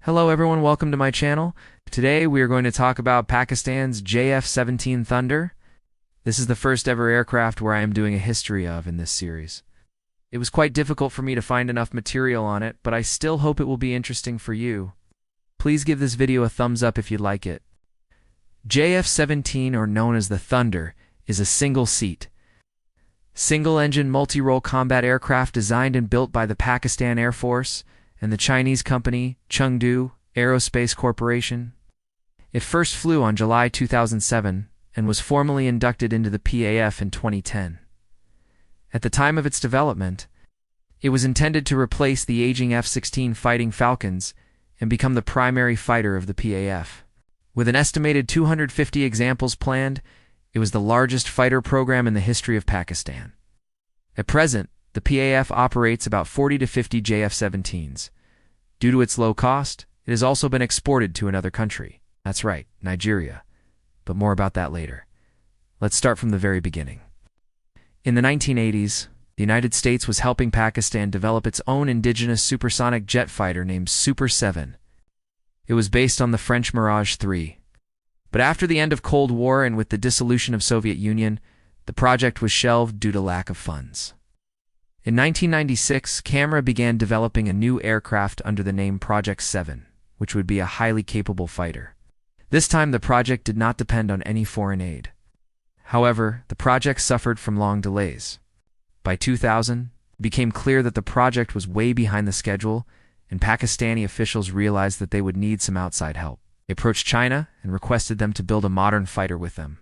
Hello everyone, welcome to my channel. Today we are going to talk about Pakistan's JF-17 Thunder. This is the first ever aircraft where I am doing a history of in this series. It was quite difficult for me to find enough material on it, but I still hope it will be interesting for you. Please give this video a thumbs up if you like it. JF-17, or known as the Thunder, is a single-seat, single-engine multi-role combat aircraft designed and built by the Pakistan Air Force and the Chinese company Chengdu Aerospace Corporation. It first flew on July 2007 and was formally inducted into the PAF in 2010. At the time of its development, it was intended to replace the aging F-16 Fighting Falcons and become the primary fighter of the PAF. With an estimated 250 examples planned, it was the largest fighter program in the history of Pakistan. At present, the PAF operates about 40 to 50 JF-17s. Due to its low cost, it has also been exported to another country. That's right, Nigeria. But more about that later. Let's start from the very beginning. In the 1980s, the United States was helping Pakistan develop its own indigenous supersonic jet fighter named Super 7. It was based on the French Mirage 3. But after the end of Cold War and with the dissolution of Soviet Union, the project was shelved due to lack of funds. In 1996, Camera began developing a new aircraft under the name Project 7, which would be a highly capable fighter. This time the project did not depend on any foreign aid. However, the project suffered from long delays. By 2000, it became clear that the project was way behind the schedule, and Pakistani officials realized that they would need some outside help. They approached China and requested them to build a modern fighter with them.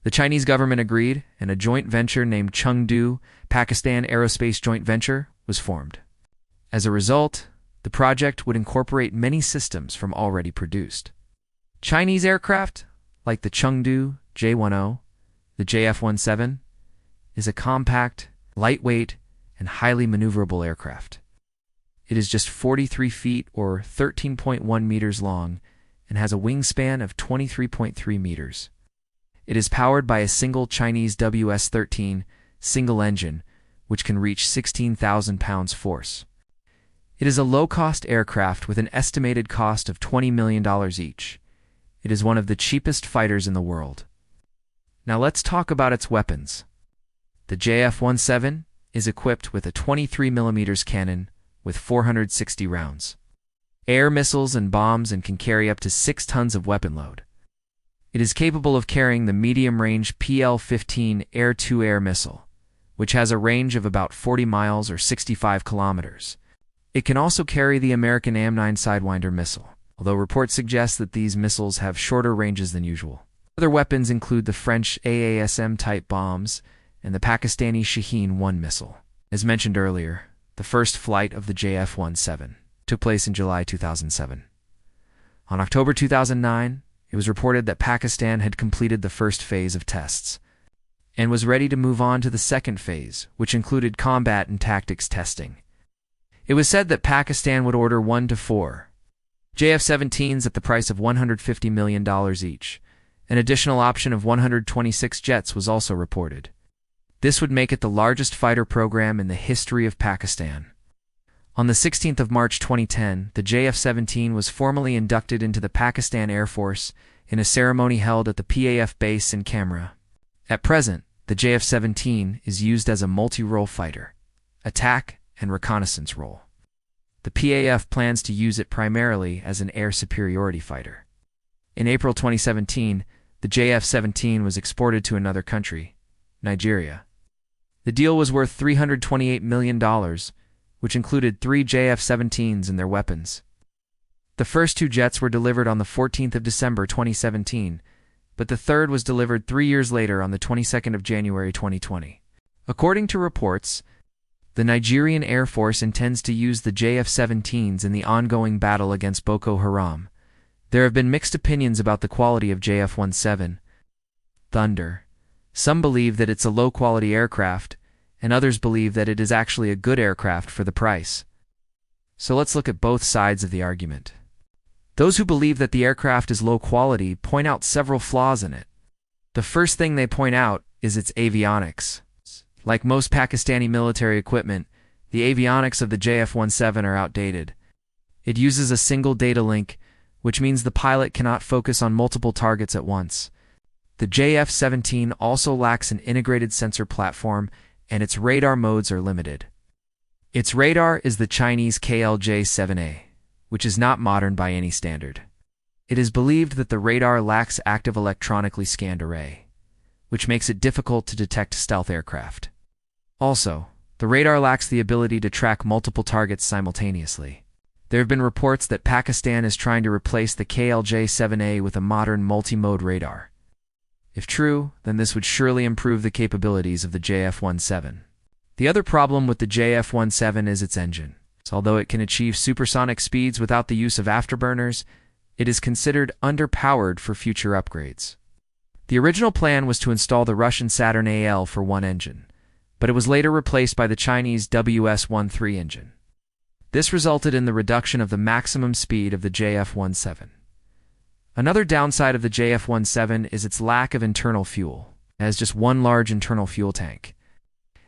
The Chinese government agreed, and a joint venture named Chengdu Pakistan Aerospace Joint Venture was formed. As a result, the project would incorporate many systems from already produced. Chinese aircraft, like the Chengdu J-10, the JF-17, is a compact, lightweight, and highly maneuverable aircraft. It is just 43 feet or 13.1 meters long and has a wingspan of 23.3 meters. It is powered by a single Chinese WS-13 single engine, which can reach 16,000 pounds force. It is a low-cost aircraft with an estimated cost of $20 million each. It is one of the cheapest fighters in the world. Now let's talk about its weapons. The JF-17 is equipped with a 23mm cannon with 460 rounds, air missiles and bombs, and can carry up to 6 tons of weapon load. It is capable of carrying the medium-range PL-15 air-to-air missile, which has a range of about 40 miles or 65 kilometers. It can also carry the American AM-9 Sidewinder missile, although reports suggest that these missiles have shorter ranges than usual. Other weapons include the French AASM-type bombs and the Pakistani Shaheen-1 missile. As mentioned earlier, the first flight of the JF-17 took place in July 2007. On October 2009, it was reported that Pakistan had completed the first phase of tests and was ready to move on to the second phase, which included combat and tactics testing. It was said that Pakistan would order 1 to 4 JF-17s at the price of $150 million each. An additional option of 126 jets was also reported. This would make it the largest fighter program in the history of Pakistan. On the 16th of March 2010, the JF-17 was formally inducted into the Pakistan Air Force in a ceremony held at the PAF base in Camera. At present, the JF-17 is used as a multi-role fighter, attack and reconnaissance role. The PAF plans to use it primarily as an air superiority fighter. In April 2017, the JF-17 was exported to another country, Nigeria. The deal was worth $328 million, which included 3 JF-17s and their weapons. The first 2 jets were delivered on the 14th of December 2017, but the third was delivered 3 years later on the 22nd of January 2020. According to reports, the Nigerian Air Force intends to use the JF-17s in the ongoing battle against Boko Haram. There have been mixed opinions about the quality of JF-17 Thunder. Some believe that it's a low-quality aircraft, and others believe that it is actually a good aircraft for the price. So let's look at both sides of the argument. Those who believe that the aircraft is low quality point out several flaws in it. The first thing they point out is its avionics. Like most Pakistani military equipment, the avionics of the JF-17 are outdated. It uses a single data link, which means the pilot cannot focus on multiple targets at once. The JF-17 also lacks an integrated sensor platform, and its radar modes are limited. Its radar is the Chinese KLJ-7A, which is not modern by any standard. It is believed that the radar lacks active electronically scanned array, which makes it difficult to detect stealth aircraft. Also, the radar lacks the ability to track multiple targets simultaneously. There have been reports that Pakistan is trying to replace the KLJ-7A with a modern multi-mode radar. If true, then this would surely improve the capabilities of the JF-17. The other problem with the JF-17 is its engine. So although it can achieve supersonic speeds without the use of afterburners, it is considered underpowered for future upgrades. The original plan was to install the Russian Saturn AL for one engine, but it was later replaced by the Chinese WS-13 engine. This resulted in the reduction of the maximum speed of the JF-17. Another downside of the JF-17 is its lack of internal fuel. It has just one large internal fuel tank.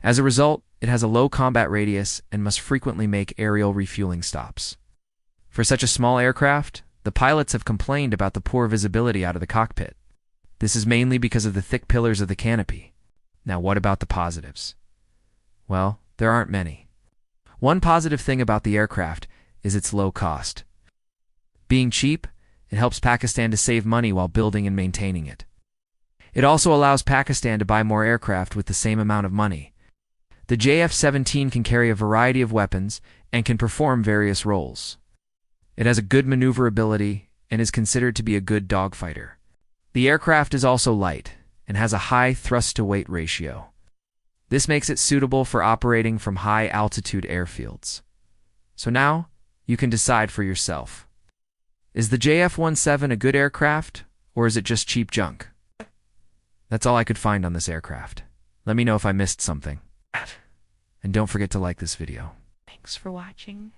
As a result, it has a low combat radius and must frequently make aerial refueling stops. For such a small aircraft, the pilots have complained about the poor visibility out of the cockpit. This is mainly because of the thick pillars of the canopy. Now, what about the positives? Well, there aren't many. One positive thing about the aircraft is its low cost. Being cheap, it helps Pakistan to save money while building and maintaining it. It also allows Pakistan to buy more aircraft with the same amount of money. The JF-17 can carry a variety of weapons and can perform various roles. It has a good maneuverability and is considered to be a good dogfighter. The aircraft is also light and has a high thrust-to-weight ratio. This makes it suitable for operating from high-altitude airfields. So now, you can decide for yourself. Is the JF-17 a good aircraft, or is it just cheap junk? That's all I could find on this aircraft. Let me know if I missed something. And don't forget to like this video. Thanks for watching.